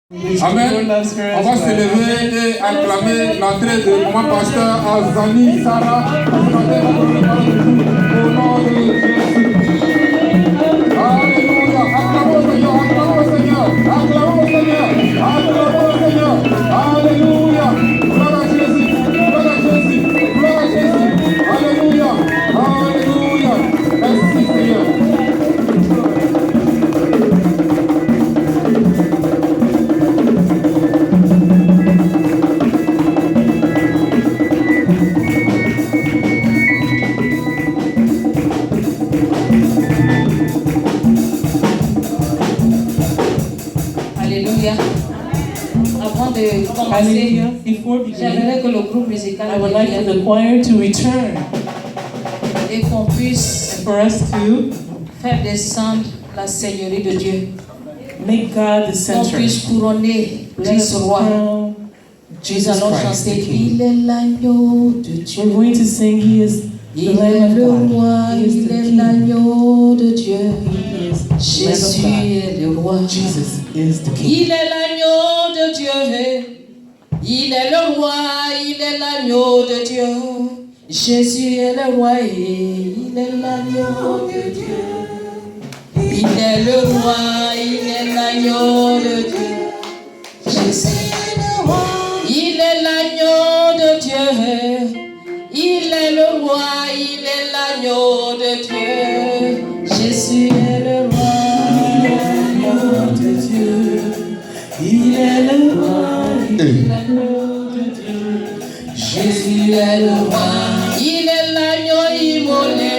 Amen. On va s'élever et acclamer l'entrée de mon pasteur Azani Sarah. Au nom de Jésus. Alléluia. Acclamons au Seigneur. Acclamons au Seigneur. Acclamons au Seigneur. Acclamons au Seigneur. Alléluia. Gloire à Jésus. Gloire à Jésus. Gloire à Jésus. Alléluia. Alléluia. Merci Seigneur. Avant de commencer, j'aimerais que le groupe musical I would like for the choir to return et qu'on puisse for us to faire descendre la Seigneurie de Dieu. make God the Qu'on center. puisse couronner Let us Christ roi. crown Nous Jesus allons Christ the chanter King. Il est l'agneau de Dieu. We're going to sing He is the Il est Lamb le of roi, God. He is il the est King. l'agneau de Dieu. He is the Jésus Lamb of est le roi. God. Jesus is the King. Il est l'agneau de Dieu. Il est le roi, il est l'agneau de Dieu. Jésus est le roi et il est l'agneau de Dieu. Il est le roi, il est l'agneau de Dieu. Jésus est le roi, il est l'agneau de Dieu. Il est le roi, il est l'agneau de Dieu. Jésus est le roi, il est l'agneau de Dieu. Il est le roi. Il est L'agneau de Dieu. Jésus est le roi, il est l'agneau immolé.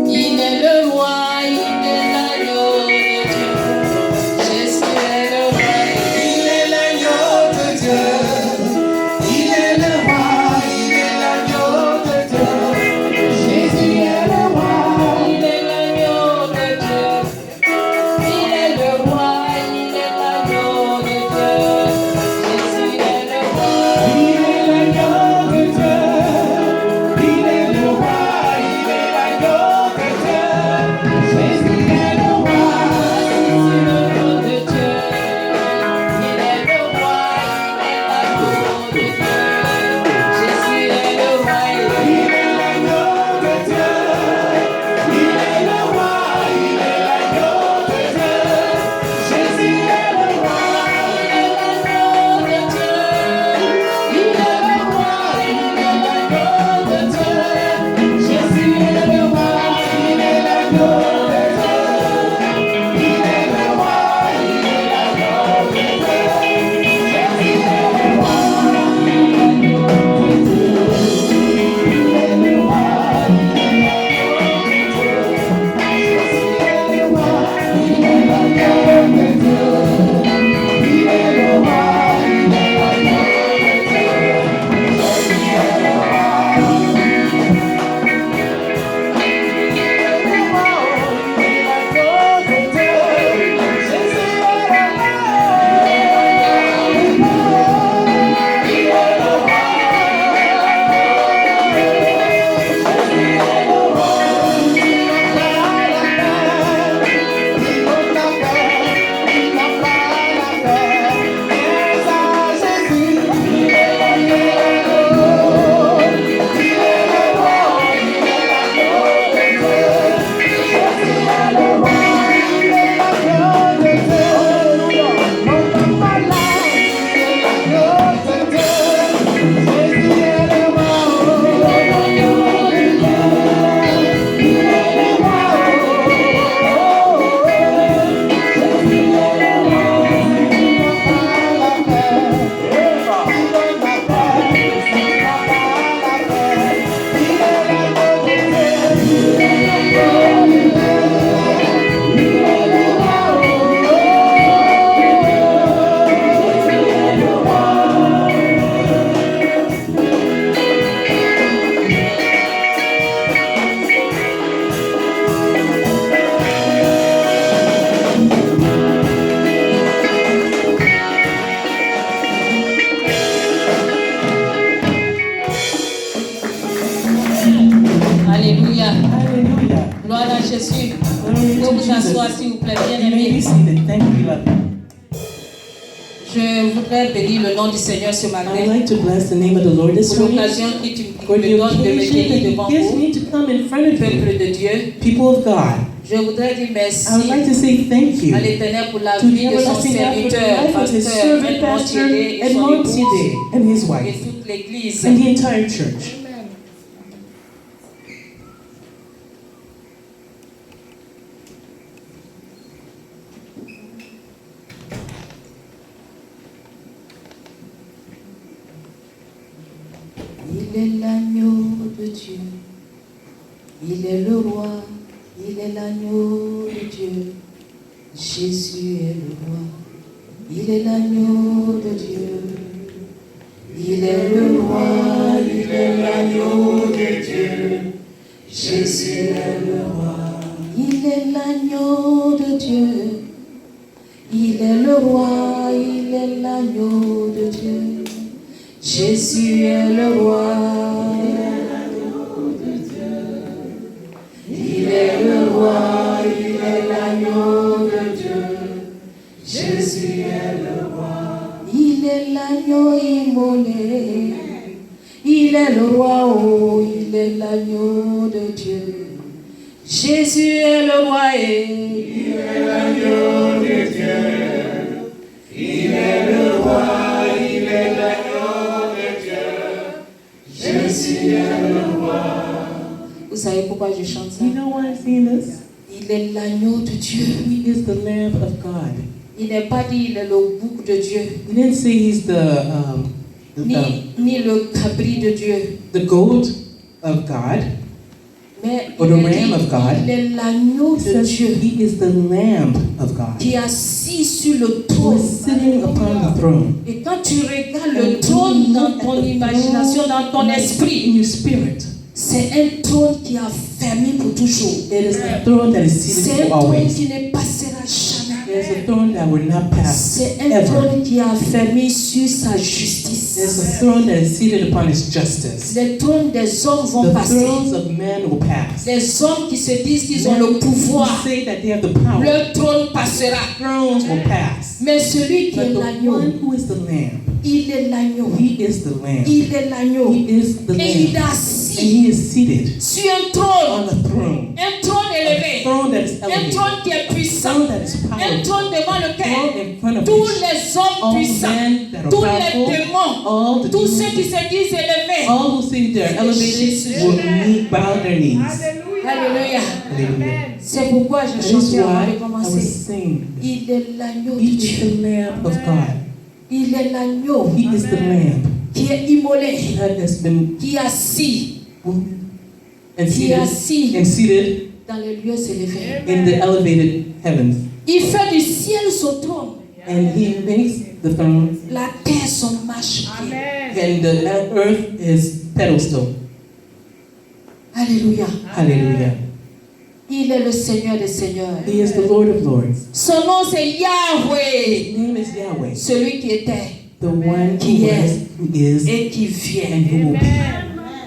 Il est le roi, il est l'agneau de Dieu. Jésus est le roi, il est l'agneau de Dieu. Il est le roi, il est l'agneau de Dieu. Jésus est le roi, il est l'agneau de Dieu. Il est le roi, il est l'agneau de Dieu. Jésus est Je voudrais bénir le nom du Seigneur ce I would matin like to bless the name of the Lord this pour morning l'occasion qu'il for me the donne de me occasion that tenir He devant gives vous, me to come in front of you, peuple de Dieu. people of God. Je voudrais dire merci I would like to say thank you à l'Éternel pour la to the vie de son everlasting God for the serviteur, life of His pasteur servant, Pastor Edmond Tiede, and his et wife, toute l'Église. and the entire church. Il est l'agneau de Dieu, il est le roi, il est l'agneau de Dieu. Jésus est le roi, il est l'agneau de Dieu. Il est le roi, il est l'agneau de Dieu. Jésus est le roi, il est l'agneau de Dieu. Il est le roi, il est l'agneau de Dieu. Jésus est le roi, il est le roi, il est l'agneau de Dieu. Jésus est le roi, il est l'agneau immolé. Il est le roi, oh, il est l'agneau de Dieu. Jésus est le roi et il est l'agneau de Dieu. Il est le roi, il est l'agneau de Dieu. Jésus est le roi. Vous savez pourquoi je chante ça? You know why I sing this? Il est l'agneau de Dieu. He is the Lamb of God. Il n'est pas dit il est le bouc de Dieu, He didn't say he's ni le cabri de Dieu, the goat of God. mais Or the Lamb of God. il est l'agneau It de says Dieu he is the Lamb of God, qui est assis sur le who trône. is sitting upon the throne. Et quand tu regardes le trône dans ton imagination, dans ton esprit, In your spirit, c'est un trône qui a fermé pour toujours. it is a throne that is seated C'est un for trône always. qui ne passera jamais. It is a throne that will not pass C'est un ever. trône qui a fermé sur sa It is justice. a throne that is seated upon His justice. Les trônes des hommes vont The passer. thrones of men will pass. Les hommes qui se disent qu'ils ont le pouvoir, Who say that they have the power. leur trône passera. Thrones will pass. Mais celui qui est But the l'agneau, one who is the Lamb, il est l'agneau. He is the Lamb. Il est l'agneau. He is the Et il est Lamb. And assis He is seated sur un trône. on a throne. Un trône A élevé. throne that is Un elevated. trône qui est A puissant. throne that is Un powerful. trône devant lequel Throne in front of tous which les hommes all puissants, men that are tous les powerful, démons, all the tous demons, ceux qui se disent élevés. all who say they're elevated will bow their knees. Alléluia. Hallelujah. C'est pourquoi je That is chantais avant why de I was commencer. saying this. Il est l'agneau de He is Dieu. the Lamb of God. Il est l'agneau He is the Lamb qui est immolé, that has been qui est assis and Qui est seated, assis. and seated dans les lieux élevés. in the elevated heavens. Il fait du ciel son trône, And He makes the throne, la terre son marchepied. and the earth his pedestal. Alléluia. Hallelujah. Il est le Seigneur des Seigneurs. He is the Lord of Lords. Son nom c'est Yahweh, His name is Yahweh, celui qui était the one Qui who est. was, who is, et qui and vient. who will be.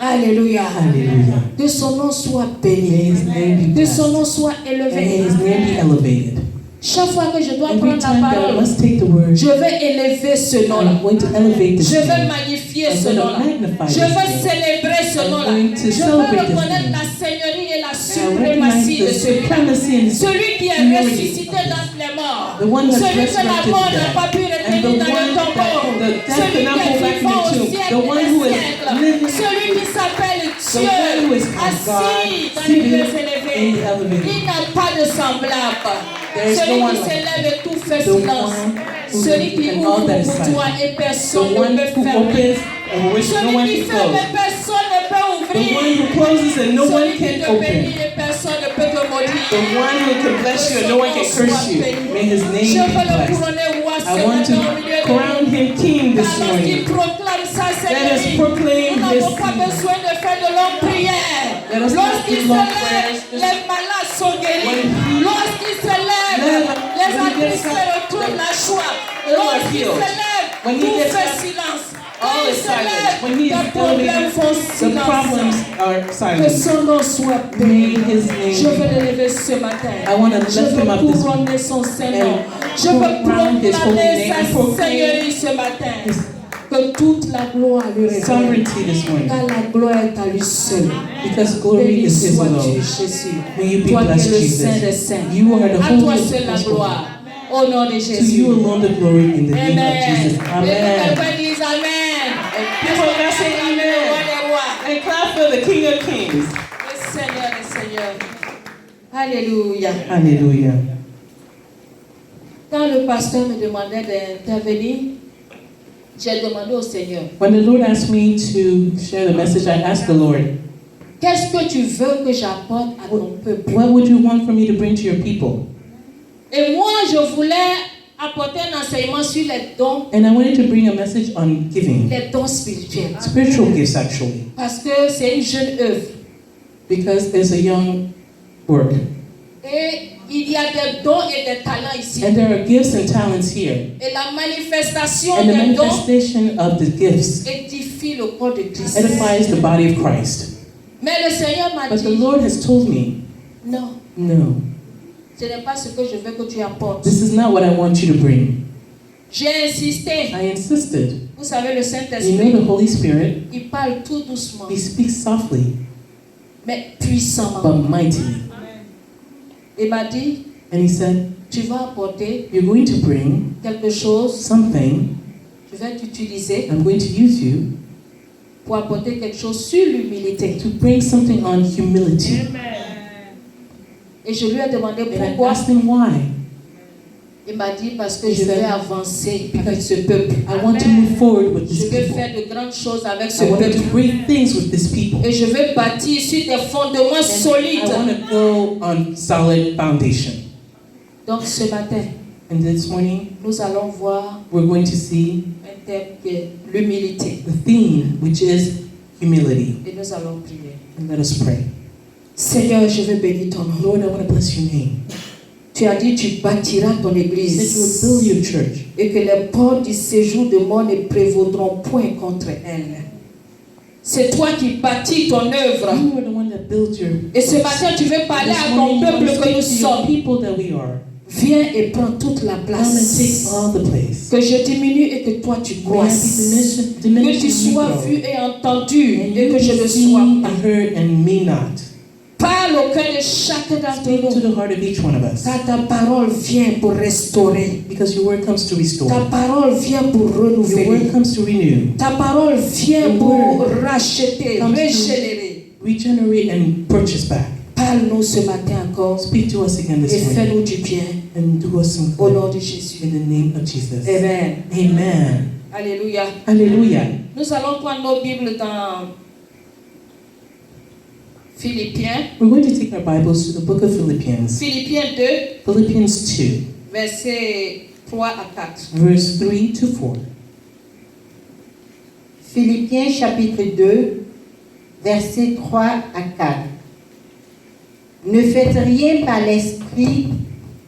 Alléluia. Hallelujah. Que son nom soit May béni. His name be Que blessed. son nom soit And may élevé. His name be elevated. Chaque fois que je dois Every prendre time la that I parole, must take the word, je vais élever ce nom-là. I'm going to elevate this Je vais name. magnifier I'm ce going to nom-là. magnify Je this vais name. célébrer ce I'm nom-là. going to Je celebrate veux this reconnaître name. la seigneurie et la I suprématie de recognize the celui-là. supremacy and Celui qui est superiority ressuscité of dans les morts. The one that's Celui que la resurrected mort n'a dead. pas pu And the retenir dans le one tombeau. that the death Celui cannot qui go est back in vivant au the tomb. siècle The one des who is siècles. living. Celui qui s'appelle The Dieu. one who is called God, Assis dans les seated lieux and élevés. elevated. Il n'a pas de semblable. There is Celui no one qui like s'élève et tout fait The silence. one who Celui qui and all ouvre that is pour toi silent. et The personne one ne who peut fermer. opens and which no Celui one qui can ferme close. et personne ne peut The ouvrir. one who closes and no one Celui qui can te open. bénit et personne ne peut te maudire. The one who can bless you and no one can curse you. May His Je name be veux le blessed. couronner roi I ce want to matin au milieu de crown nous. Him King this Alors qu'il morning. proclame sa Let us seigneurie. proclaim Nous His n'avons pas besoin de faire de longues prières. Let us not Lorsqu'il do se long lève, prayers. les malades sont guéris. When he- Lorsqu'il se lève, les when he gets attristés up, retrouvent la joie. they are Lorsqu'il healed. se lève, When he tout gets fait up, silence. all Quand il is se silent. lève, When he is les problèmes elevated, font the problems silence. are Que silent. son nom soit May béni. his Je name, veux l'élever ce matin. I want to Je lift him veux up this morning. couronner son Saint-Nom. Je And veux crown his holy proclamer name and sa proclaim seigneurie ce matin. his Que toute la gloire lui revienne. sovereignty this morning. Car la gloire est à lui seul. Because glory Béni is his sois-tu, alone. Jésus. May you be Toi qui es blessed, le Saint des Jesus. Saints. You are the À toi holy seul la of gloire. Au nom de To Jésus. you alone the glory in the name of Amen. Jesus. Et que Amen. quelqu'un dise Amen. People are going to say Le amen. roi des rois. And clap for the King of Kings. Le Seigneur des Seigneurs. Alléluia. Hallelujah. Quand le pasteur me demandait d'intervenir, j'ai demandé au Seigneur, When the Lord asked me to share the message, I asked the Lord, qu'est-ce que tu veux que j'apporte à ton peuple? what would you want for me to bring to your people? Et moi, je voulais apporter un enseignement sur les dons, And I wanted to bring a message on giving, les dons spirituels. spiritual gifts actually, Parce que c'est une jeune œuvre. because it's a young work. Et il y a des dons et des talents ici. And there are gifts and talents here. Et la manifestation And the des dons manifestation of the gifts édifie le corps de Christ. edifies the body of Christ. Mais le Seigneur m'a But the dit, Lord has told me, non, no, ce n'est pas ce que je veux que tu apportes. this is not what I want you to bring. J'ai insisté. I insisted. Vous savez, le You Saint-Esprit, know the Holy Spirit, il parle tout doucement, He speaks softly, mais puissamment. but mightily. Il m'a dit, And He said, tu vas apporter you're going to bring quelque chose, something, je vais t'utiliser I'm going to use you pour apporter quelque chose sur l'humilité. to bring something on humility. Et je lui ai demandé And I pourquoi. asked him why. Il m'a dit parce que He je vais said, avancer avec ce peuple. I want to move forward with Je this vais people. faire de grandes choses avec ce I want to peuple. do great things with this people. Et je vais bâtir sur des fondements And solides. I want to go on solid foundation. Donc ce matin, And this morning, nous allons voir we're going to see un thème qui est l'humilité. the theme, which is humility. Et nous allons prier. And let us pray. Seigneur, je veux bénir ton nom. Lord, I want to bless your name. Tu as dit tu bâtiras ton You said you will église build your church, et que les portes du séjour de mort ne prévaudront point contre elle. C'est toi qui bâtis ton œuvre. you are the one that built your. Et ce matin, tu veux parler This à ton morning, you want peuple to que nous speak to your sommes. people that we are. Viens et prends toute la Come and place. take all the place. Que je diminue et que toi tu May I croisses. be diminished Que tu and you sois grow. vu et entendu And et you que je be ne seen sois pas. and heard and me not. Parle au cœur de chacun d'entre Speak to nous. the heart of each one of us. Car ta parole vient pour restaurer. Because your word comes to restore. Ta parole vient pour Your renouveler. word comes to renew, Ta parole vient Your pour word racheter, comes to- régénérer. regenerate and purchase back. Parle-nous ce matin encore Speak to us again et this morning fais-nous du bien and do us some au good nom de Jésus. in the name of Jesus. Amen. Amen. Alléluia. Hallelujah. Nous allons prendre nos Bibles dans Philippiens. We're going to take our Bibles to the book of Philippians. Philippiens 2, Philippians 2, versets 3 à 4. verse 3 to 4. Philippiens chapitre 2, versets 3 à 4. Ne faites rien par l'esprit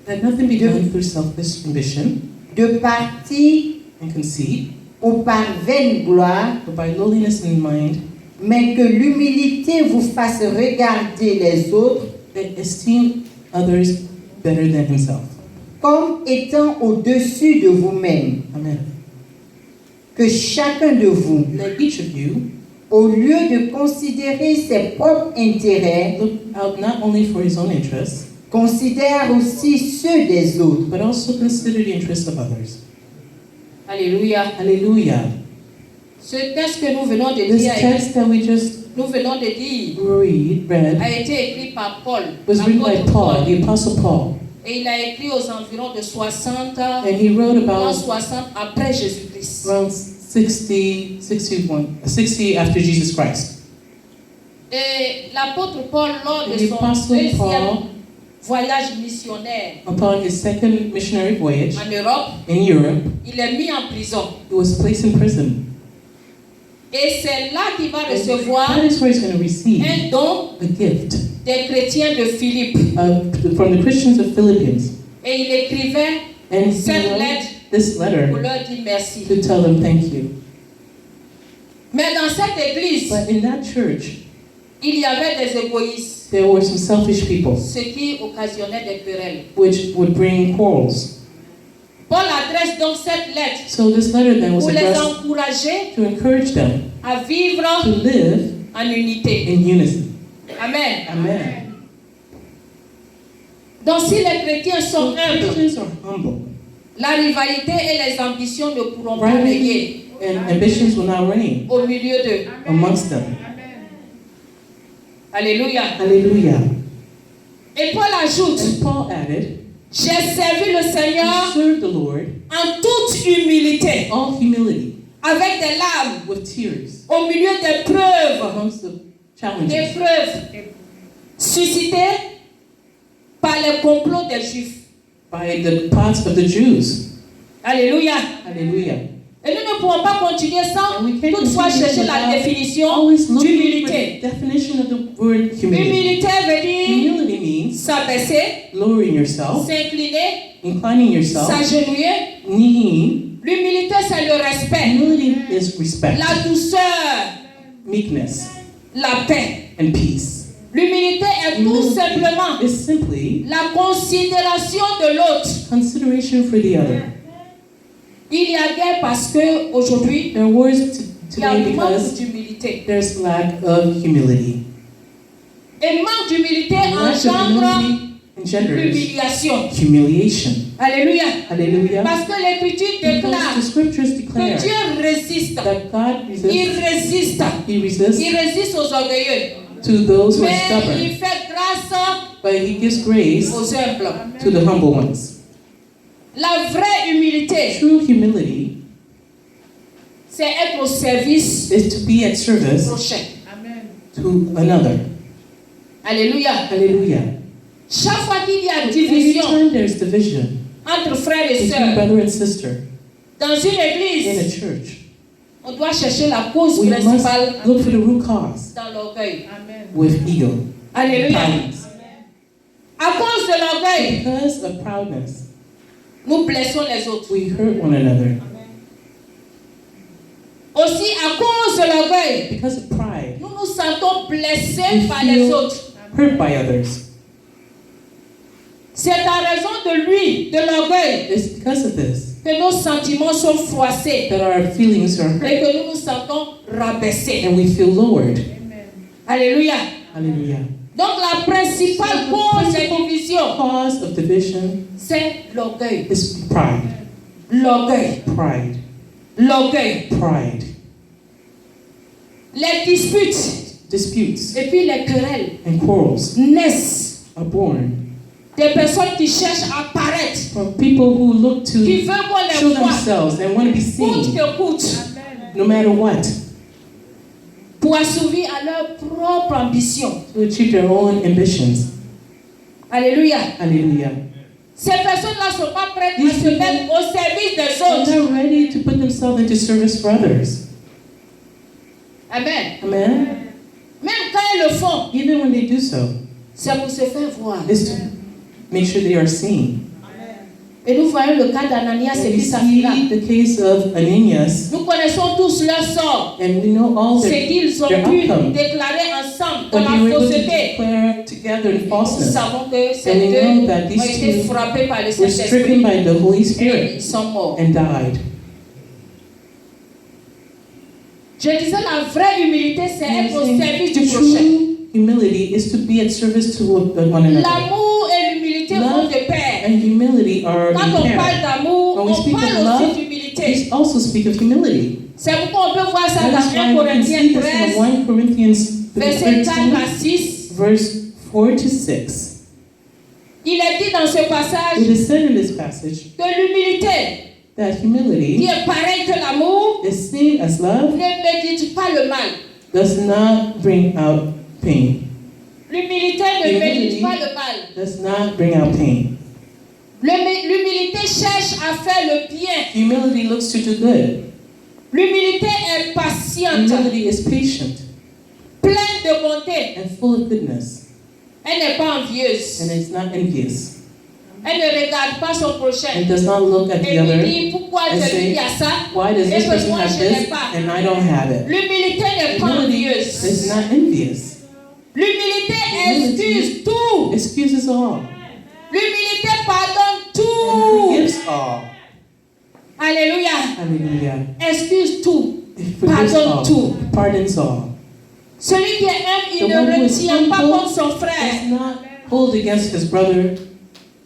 Let nothing be done through selfish ambition de parti and conceit, ou par vaine gloire, but by lowliness in mind, mais que l'humilité vous fasse regarder les autres that esteem others better than himself. comme étant au-dessus de vous-même. Amen. Que chacun de vous, Let each of you au lieu de considérer ses propres intérêts, look out not only for his own interests, considère aussi ceux des autres. but also consider the interests of others. Alléluia. Hallelujah. Ce texte que nous venons de This lire, text that we just nous venons de dire, read, a été écrit par Paul, was written by l'apôtre Paul, Paul. the Apostle Paul. Et il a écrit aux environs de 60, And he wrote l'an about 60 après Jésus-Christ. around 60 after Jesus Christ. Et l'apôtre Paul, lors de And the son Apostle deuxième Paul, voyage missionnaire upon his second missionary voyage en Europe, in Europe, il est mis en prison. he was placed in prison. Et c'est là qu'il va And recevoir that is where he's going to receive un don a gift des chrétiens de Philippe. from the Christians of Philippians. Et il écrivait And he cette wrote lettre this letter pour leur dire merci. to tell them thank you. Mais dans cette église, But in that church, il y avait des égoïstes, there were some selfish people ce qui occasionnait des querelles. which would bring quarrels. Paul adresse donc cette lettre So this letter then was pour les addressed encourager to encourage them à vivre to live en unité. in unity. Amen. Amen. Donc si les chrétiens sont So humbles, Christians are humble. la rivalité et les ambitions ne pourront pas régner Rivalry and ambitions will not reign au milieu d'eux. amongst them. Alléluia. Hallelujah. Et Paul ajoute, And Paul added, j'ai servi le Seigneur serve the Lord en toute humilité, in all humility, avec des larmes, with tears, au milieu des preuves, amongst the challenges suscitées par les complots des Juifs. by the plots of the Jews. Alléluia. Hallelujah. Et nous ne pouvons pas continuer sans And we can't toutefois continue chercher la without définition always looking for d'humilité. the definition of the word humility. Humilité veut dire Humility means s'abaisser, lowering yourself, s'incliner, inclining yourself, s'agenouiller. kneeling. L'humilité, c'est le respect, Humility is respect, la douceur, meekness, la paix. and peace. L'humilité est tout simplement Humility is simply la considération de l'autre. consideration for the other. Il y a guerre parce que aujourd'hui, There are wars il y a today manque because d'humilité. there's lack of humility. Et manque d'humilité Lack of engendre humility engenders l'humiliation. humiliation. Alléluia. Hallelujah. Parce que l'Écriture Because déclare the scriptures que declare Dieu résiste. that God Il resists, résiste. He resists Il résiste aux orgueilleux. to those who are Mais il stubborn, fait grâce but He gives grace aux humbles. to the humble ones. La vraie humilité, True humility c'est être au service is to be at du service prochain. to another. Alléluia. Hallelujah. Chaque fois qu'il y a Every division time there's division entre frères et between sœurs brother and sister dans une in a église, church, on doit chercher la cause we must principale look for the root cause dans l'orgueil. with ego. Alléluia. Proudness. À cause de l'orgueil, Because of proudness, nous blessons les autres. we hurt one another. Aussi, à cause de l'orgueil, Because of pride, nous nous sentons blessés we par les feel autres. hurt by others. C'est à raison de l'orgueil, It's because of this que nos sentiments sont froissés that our feelings are et hurt que nous nous sentons rabaissés. and we feel lowered. Alléluia. Hallelujah. Donc la principale cause des divisions, Cause of division c'est l'orgueil. is pride. L'orgueil. Pride. L'orgueil. Pride. Les disputes Disputes et puis les querelles and quarrels naissent are born des personnes qui cherchent à paraître, from people who look qui to veulent qu'on show les voie themselves and want to be coûte seen que coûte, no matter what pour assouvir à leur propre ambition. to achieve their own ambitions. Alléluia. Hallelujah. Ces personnes-là ne sont pas prêtes à These se mettre au service des They're autres. not ready to put themselves into service for others. Amen. Amen. Même quand ils le font, Even when they do so, c'est pour se faire voir. is to make sure they are seen. Et nous voyons le cas d'Ananias And et we puis Saphira. see the case of Ananias, Nous connaissons tous leur sort. and we know all Ce their qu'ils ont their pu outcome. déclarer ensemble dans What they la were able to fausseté. declare together in Nous falseness. savons que ces And we know deux that ont these été two frappés par le were stricken Saint-Esprit by the Holy et Spirit ils sont morts. and died. Je disais, la vraie humilité, c'est être au service du prochain. True humility is to be at service to one another. L'amour et l'humilité vont Love de pair. and humility are Quand in on pair. parle d'amour, When we on speak of parle love, aussi d'humilité. we also speak of humility. C'est pourquoi on peut voir ça That dans is 1 why we can see Corinthiens this 13, in 1 Corinthians verset 4 à 13, 6. verse 4 to 6. Il est dit dans ce passage It is said in this passage que l'humilité, that qui humility est pareille que l'amour, is seen as love, ne médite pas le mal. does not bring out pain. L'humilité ne médite pas le mal. Does not bring out pain. L'humilité cherche à faire le bien. Humility looks to do good. L'humilité est patiente, Humility is patient pleine de bonté. and full of goodness, Elle n'est pas envieuse. and it's not envious. Elle ne regarde pas son prochain. and does not look at the Et other lui dit pourquoi and celui say, qui a ça why does et this person moi have je n'ai this pas. and I don't have it? L'humilité n'est pas Humility is envieuse. not envious. L'humilité Humility excuse tout. excuses all L'humilité pardonne and tout. forgives all. Alléluia. Hallelujah. Excuse tout. It forgives Pardonne all. tout. It pardons all. Celui qui est humble, il The one who ne is retient pas humble contre son frère. does not hold against his brother.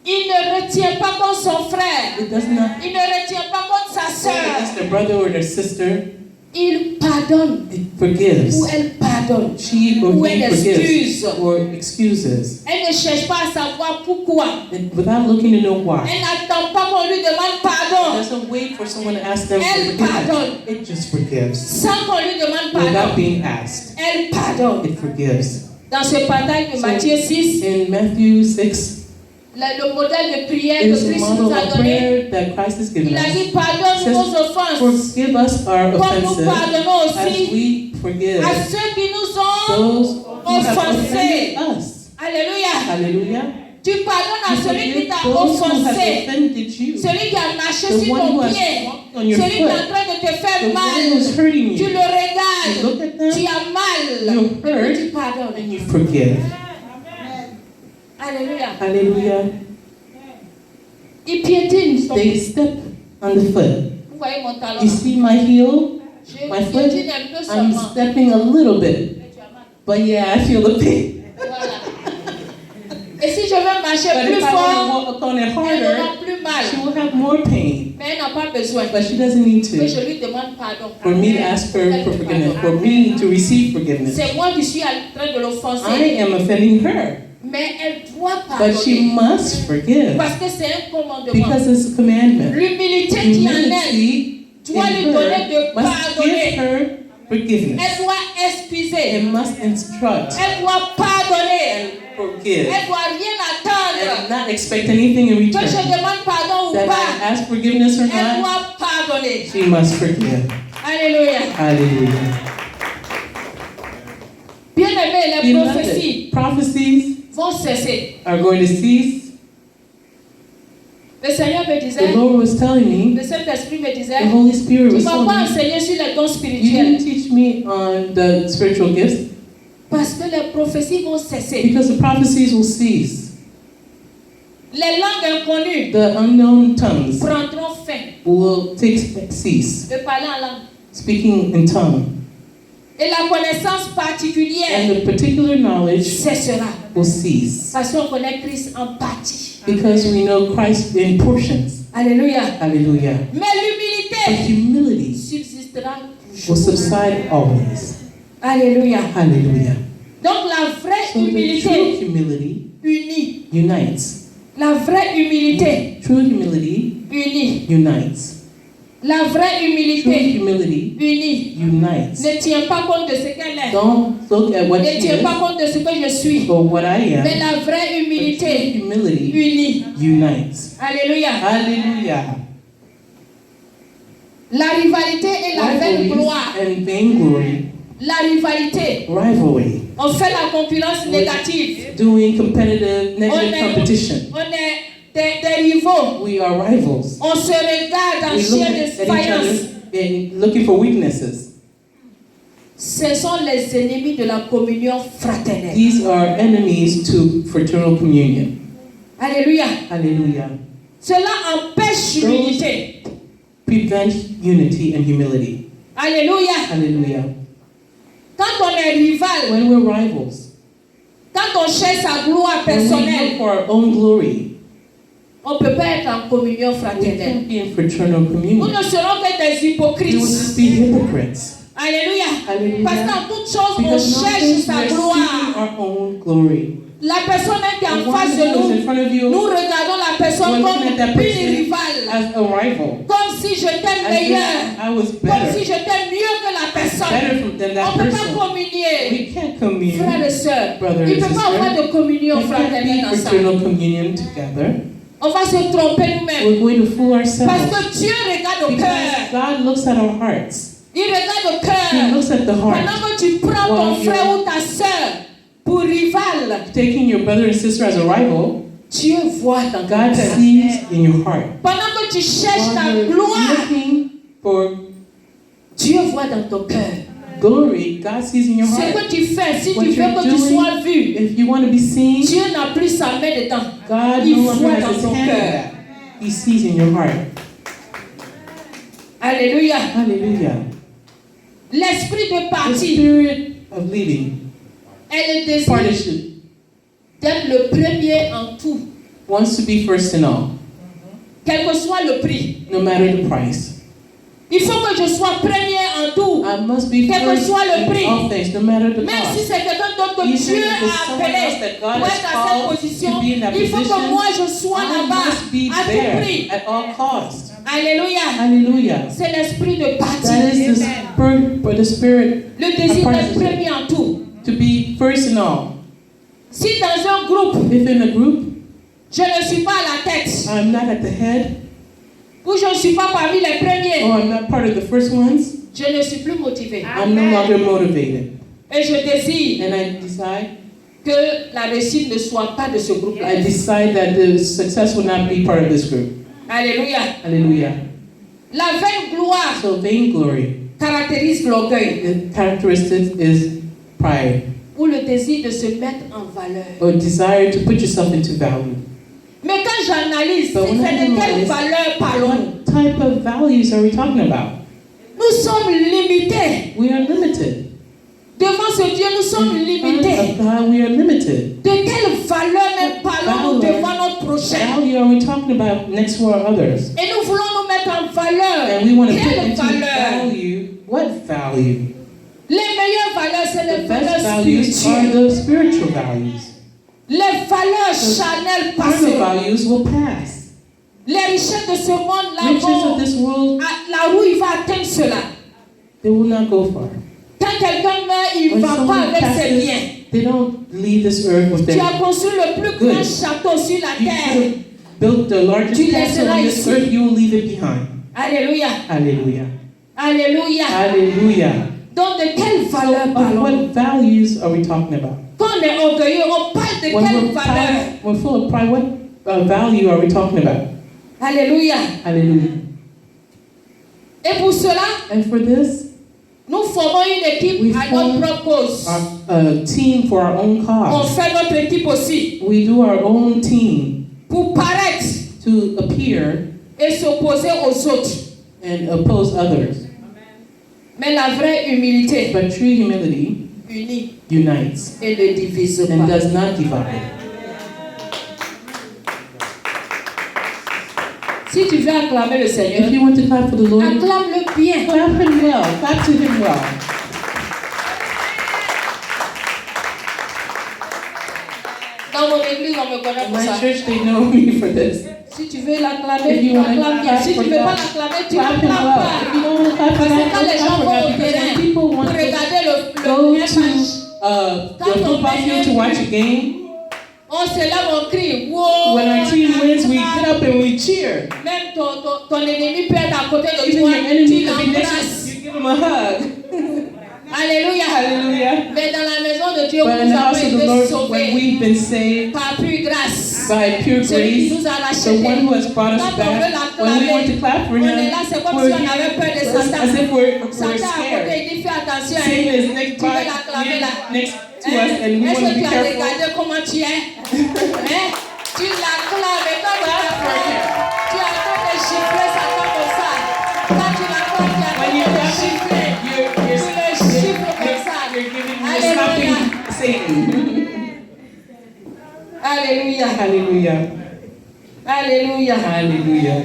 Il ne retient pas contre son frère. It does not Il ne retient pas contre sa hold against sœur. their brother or their sister. Il pardonne. It forgives. Ou elle pardonne. She or Ou he elle forgives excuse. or excuses. Elle ne cherche pas à savoir pourquoi. And without looking to know why. Elle n'attend pas qu'on lui demande It pardon. doesn't wait for someone to ask them for Elle forgiveness. pardonne. It just forgives. Sans qu'on lui demande Without pardon. being asked. Elle pardonne. It forgives. Dans ce partage de So, Matthieu 6, in Matthew 6, le modèle de prière it que is a Christ model nous a of donné, prayer that Christ has given il a us. dit pardonne nos offenses, Forgive us our comme nous offenses pardonnons as aussi we forgive à ceux qui nous ont those who have offensés. offended us. Alléluia. Hallelujah. Tu pardonnes à You celui qui forgive t'a those who have offensé, offended you. celui qui a marché The sur one who ton has pied, walked on your celui qui est en foot. train de te The faire one mal. who's hurting Tu you. le regardes, You look at them, tu as mal, you hurt, et tu pardonnes. and you forgive. Alléluia. Hallelujah. Il piétine son They pied. step on the foot. Vous voyez mon talon? You see my heel? Je My foot? piétine un peu I'm seulement. stepping a little bit. Mais tu as mal. But yeah, I feel the pain. Voilà. Et si je veux marcher But plus if I fort, want to walk on it elle harder, n'aura plus mal. she will have more pain. Mais elle n'a pas besoin But she doesn't need que to. je lui demande pardon. For me to ask her Elle for te forgiveness. pardonne. For me to receive forgiveness. C'est moi qui suis en train de I l'offenser. am offending her. Mais elle doit But she pardonner. must forgive. Parce que c'est un commandement. Because it's a commandment. L'humilité qui en elle Humility in doit lui donner de her must pardonner. give her forgiveness. Elle doit excuser. It must instruct Elle doit pardonner. and forgive. Elle doit rien attendre. And not expect anything in Que je return. demande pardon ou That pas. I ask forgiveness or Elle not, doit pardonner. she must forgive. Alléluia. Hallelujah. Bien aimé, les prophéties Beloved, prophecies vont cesser. are going to cease. Le Seigneur me disait, The Lord was telling me, le Saint-Esprit me the disait, Holy Spirit tu was m'as telling pas me, enseigné sur les dons you spirituels. didn't teach me on the spiritual gifts Parce que les prophéties vont cesser. because the prophecies will cease. Les langues inconnues The unknown tongues prendront fin will cease. de parler en langue. Speaking in tongue. Et la connaissance And particulière the particular knowledge cessera. will cease. Parce qu'on connaît Christ en partie. Because we know Christ in portions. Alléluia. Hallelujah. Mais But l'humilité humility subsistera will toujours. subside always. Alléluia. Hallelujah. Donc la vraie So the true humilité humility unie. unites. La vraie humilité True humility unie. unites. La vraie True humilité humility unie. unites. Ne tient pas compte de ce qu'elle est. Don't look at what Ne she tient is pas compte de ce que je suis. or what I Mais am. la vraie But true humilité humility unie. unites. Alléluia. Hallelujah. La rivalité et la vaine Rivalries gloire. and vainglory, La rivalité. rivalry, On fait la concurrence négative. doing competitive, negative competition. On est des rivaux. We are rivals. On se regarde en We look chien at de each faïence. other and looking for weaknesses. Ce sont les ennemis de la communion fraternelle. These are enemies to fraternal communion. Alléluia. Hallelujah. Cela empêche l'unité. Prevent unity and humility. Alléluia. Hallelujah. Quand on est rival, When we're rivals, quand on cherche sa gloire when we look personnelle, for our own glory, on ne peut pas être en communion we fraternelle. can't be in fraternal Nous communion. ne serons que des We will hypocrites. just be hypocrites. Alléluia. Hallelujah. Parce qu'en toute chose, on Because cherche nothing sa we're seeking gloire. our own glory. La personne qui est The en one face de who is in nous, front of nous you, regardons la personne we're comme looking at that une person rivale. as a rival. Comme si j'étais As if meilleur. I was Comme si better, j'étais mieux que la personne. than On that ne peut pas person. communier. We can't commune. Frères et sœurs, Brother il ne and peut pas avoir sister, de communion we can't fraternelle be ensemble. fraternal communion together. On va se tromper nous-mêmes. We're going to fool Parce ourselves. que Dieu regarde au Because cœur. God looks at our hearts. Il regarde au He cœur. looks at the heart. Pendant que tu prends ton While frère you're- ou ta sœur pour rival, Taking your brother and sister as a rival, Dieu voit dans ton God cœur. sees in your heart. Pendant que tu cherches While ta you're gloire, looking for Dieu voit dans ton cœur. glory, God sees in your Ce heart. que tu fais, si What tu veux you're que tu doing, sois vu, if you want to be seen, Dieu n'a plus sa main dedans. God Il no longer voit has dans his ton hand in cœur. that. He sees in your heart. Alléluia. Hallelujah. L'esprit de The parti spirit of leading, est le désir partnership, d'être le premier en tout, wants to be first in all, quel que soit le prix. no matter the price. Il faut que je sois premier en tout, I must be quel que first soit le in prix. all things, no matter the Même si cost. c'est quelqu'un d'autre que Even Dieu if it's a someone else appelé that God pour has être à cette called position, to be in that il faut que position, moi je sois I là-bas must be à tout there prix. at all costs. Alléluia. Hallelujah. C'est l'esprit de parti. That is the spirit Le désir d'être partnership. premier en tout. To be first in all. Si dans un groupe, If in a group, je ne suis pas à la tête, I'm not at the head, ou je ne suis pas parmi les premiers, or I'm not part of the first ones, je ne suis plus motivé. I'm no longer motivated. Et je désire And I decide, que la réussite ne soit pas de ce groupe-là. I decide that the success will not be part of this group. Alléluia. Hallelujah. La vaine gloire So vainglory, caractérise l'orgueil the characteristic is pride, ou le désir de se mettre en valeur. or desire to put yourself into value. Mais quand j'analyse, But c'est when I de quelle analyze, valeur parlons-nous? what type of values are we talking about? Nous sommes limités. We are limited. Devant ce Dieu, nous sommes In front limités. of God, we are limited. De quelle valeur même parlons-nous Valeur. devant notre prochain? Value are we talking about next to our others? Et nous voulons nous mettre en valeur. And we want to put Quelle into valeur? value. What value? Les meilleures valeurs, c'est les The best valeurs values are spirituelles. the spiritual values. Les valeurs charnelles Carnal passeront. values will pass. Les richesses de ce monde-là Riches of vont. this world, Là où il va atteindre cela. they will not go far. Quand quelqu'un meurt, il ne When va pas someone avec ses biens. passes, they don't leave this earth with Tu their as construit le plus Good. grand château sur la You terre. could build the largest Tu castle laisseras on this ici. earth, you will leave it behind. Alléluia. Hallelujah. Alléluia. Hallelujah. Donc de quelle valeur Of parlons-nous? what values are we talking about? Quand on est orgueilleux, on parle de When quelle we're valeur? proud, we're full of pride, what value are we talking about? Alléluia. Hallelujah. Et pour cela, And for this, nous formons une équipe We à form notre propre cause. our team for our own On cause. fait notre équipe aussi We do our own team pour paraître to appear et s'opposer aux autres. and oppose others. Mais la vraie humilité But true humility unit unites et ne divise and pas. does not divide. Si tu veux acclamer le Seigneur, If you want to clap for the Lord, acclame-le bien. clap him well. Clap to him well. Dans mon église, on me connaît In pour my ça. church, they know me for this. Si tu veux l'acclamer, If you want to acclame bien. clap Si tu for ne veux pas God, l'acclamer, tu clap him n'acclames well. pas. If you don't want to clap for Parce God, que quand les clap gens for vont God. au Because terrain when people pour want to regarder le go match, to the football field to watch a game, on se lève, on crie. Wow, when our team wins, we get up and we cheer. Même ton ennemi peut être à côté de Even toi, your enemy tu could be next to l'embrasses. you, you give him a hug. Alléluia. Hallelujah. Mais dans la maison de Dieu, But in nous the avons house of the été Lord, when sauvés we've been saved par pure grâce. by pure Celui qui grace, nous a the rachetés. one who has brought us Quand on veut back, when we want to l'acclamer, clap for on est him, là, c'est comme we're si on avait peur de as Satan. if we're Satan à scared. côté, il dit fais attention. Satan is next Tu veux by, l'acclamer là. next to us, and we Est-ce want to que be tu as careful. regardé comment tu es? Hein? Tu l'acclames et quand tu l'acclames, tu as train de chiffrer Satan comme ça. Quand tu l'acclames, tu as When train you de clap chiffrer. it, Tu le chiffres comme ça. you're stopping Satan. Alléluia. Hallelujah. Alléluia. Hallelujah.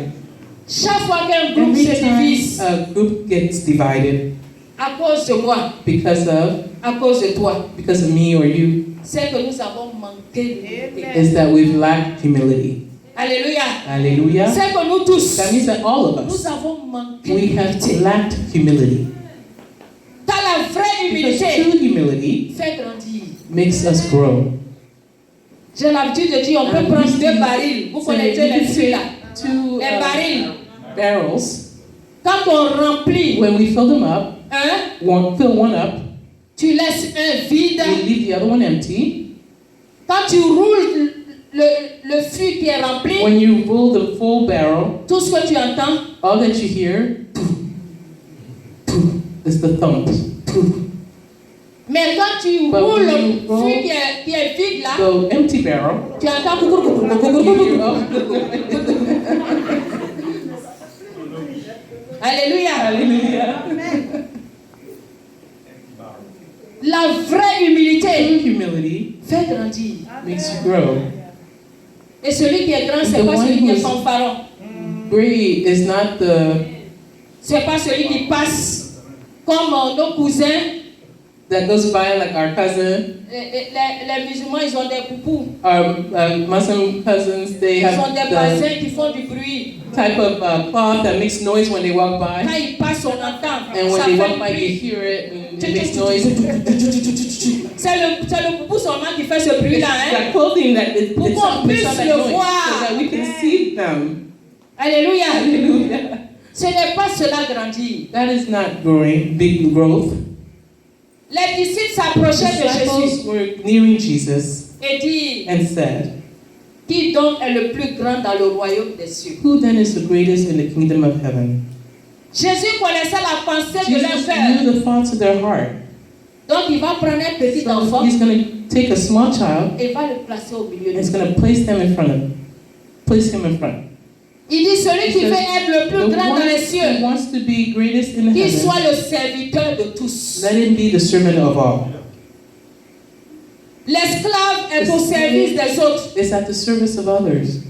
Chaque fois qu'un groupe Every se time divise a group gets divided à cause de moi, because à cause de toi, of me or you, c'est que nous avons manqué d'humilité. is that we've lacked humility. Alléluia. Hallelujah. C'est que nous tous, That means that all of nous us, avons manqué we have d'humilité. lacked humility. Car la vraie Because humilité true humility fait grandir. makes us grow. J'ai l'habitude de dire, on peut prendre deux barils. Vous So connaissez you les can filles là. take two Les barils. barrels. Quand on remplit When we fill them up, fill one up, tu laisses un vide. we leave the other one empty. Quand tu roules le fût qui est rempli, when you roll the full barrel, tout ce que tu entends, all that you hear is the thump. mais quand tu But roules when le you roll fût qui est vide là, the empty barrel, tu entends you hear, oh, Alléluia. hallelujah. La vraie humilité True humility fait grandir. makes you grow. Et celui qui est grand, c'est The pas one celui qui est who's- fanfaron. Great is not the C'est pas celui qui passe comme nos cousins. that goes by like our cousin, Les musulmans, ils ont des poupous. our Muslim cousins. They Ils ont have des the bassins qui font du bruit. type of cloth that makes noise when they walk Quand by, ils passent, on entend. and when Ça they fait walk du by, you bruit. hear it and it makes noise. C'est le poupou seulement qui fait ce bruit-là. It's Hein? that clothing that it Pour qu'on makes puisse up that le noise, voir. so that we can see them. Alléluia. Hallelujah. Ce n'est pas cela grandir. That is not growing, big growth. Les disciples s'approchaient de Disciples Jésus were nearing Jesus et disent, and said, qui donc est le plus grand dans le royaume des cieux? "Who then is the greatest in the kingdom of heaven?" Jésus connaissait la pensée de leur Jesus cœur. knew the thoughts of their heart. Donc il va prendre un petit So enfant he's going to take a small child et va le placer au milieu and de he's nous. going to place him in front. Il dit, celui qui He veut says, être le plus The grand dans one les who cieux, wants to be greatest in qu'il heaven, soit le serviteur de tous. let him be the servant of all. L'esclave est au service des autres. It's at the service of others.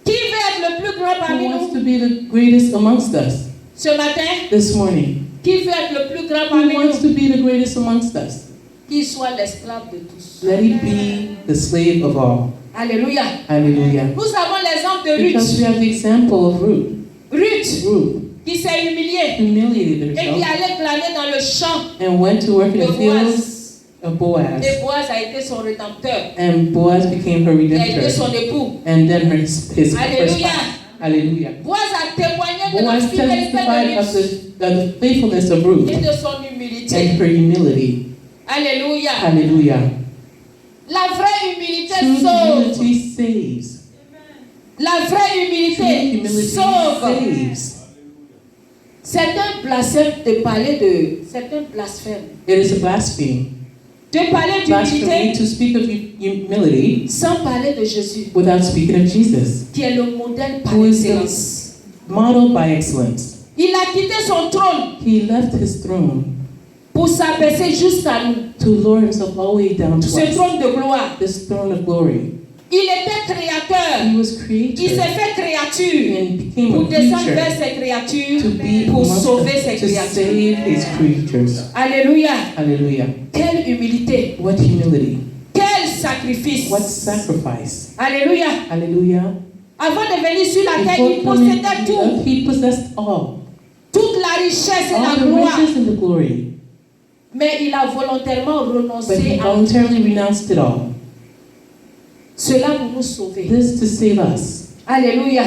Qui veut être le plus grand Who parmi wants nous to be the greatest amongst us ce matin? this morning? Qui veut être le plus grand Who parmi wants nous? to be the greatest amongst us? Qu'il soit l'esclave de tous. Let him be the slave of all. Alléluia. Hallelujah. Nous avons l'exemple de Because we Ruth. have the example of Ruth. Ruth qui s'est humiliée Humiliated et qui herself allait planer dans le champ and went to work in de the fields Boaz. of Boaz. Et Boaz a été son rédempteur. And Boaz became her Il a été redemptor. son époux. And then his first Alléluia. spouse. Hallelujah. Boaz a témoigné de la Boaz fidélité testified de of Ruth the faithfulness of Ruth et de son humilité. and her humility. Alléluia. Hallelujah. La vraie humilité True sauve. humility saves. La vraie True humilité humility sauve. saves. C'est un blasphème de parler de. C'est un blasphème. It is a blasphemy. De parler Blasphemy d'humilité to speak of humility sans parler de Jésus, without speaking of Jesus, qui est le modèle par who is the excellence. model by excellence. Il a quitté son trône He left his throne pour s'abaisser jusqu'à nous. to lower himself all the way down to Ce us. trône de gloire. This throne of glory. Il était créateur. He was Il s'est creator fait créature and became pour a descendre creature vers ses créatures, to be pour amongst sauver us, ses to créatures. save his creatures. Alléluia. Hallelujah. Quelle humilité. What humility. Quel sacrifice. What sacrifice. Alléluia. Hallelujah. Avant de venir sur la terre, Before il coming possédait to tout. earth, he possessed all. Toute la richesse et All la the gloire. riches and the glory. Mais il a volontairement But he renoncé à voluntarily renounced it all. cela pour nous sauver. This to save us. Alléluia.